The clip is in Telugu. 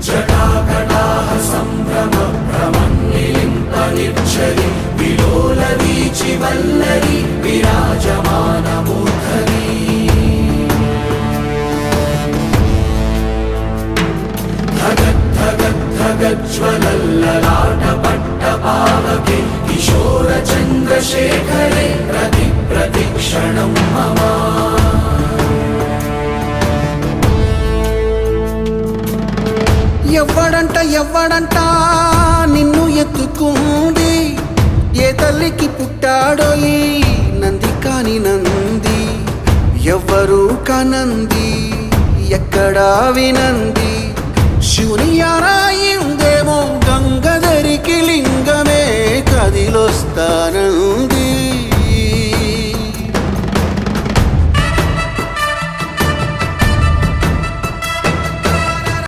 జటాకటాహ సంభ్రమ భ్రమన్నిలింపనిర్ఝరి విలోలవీచి వల్లరి విరాజమాన మూర్ధని జ్వలల్లలాటపట్టపావకే కిశోర చంద్రశేఖరే ప్రతి ప్రతిక్షణం మమ ఎవ్వడంట నిన్ను ఎత్తుకుంది ఏ తల్లికి పుట్టాడో ఈ నంది కాని నంది ఎవ్వరూ కనంది ఎక్కడా వినంది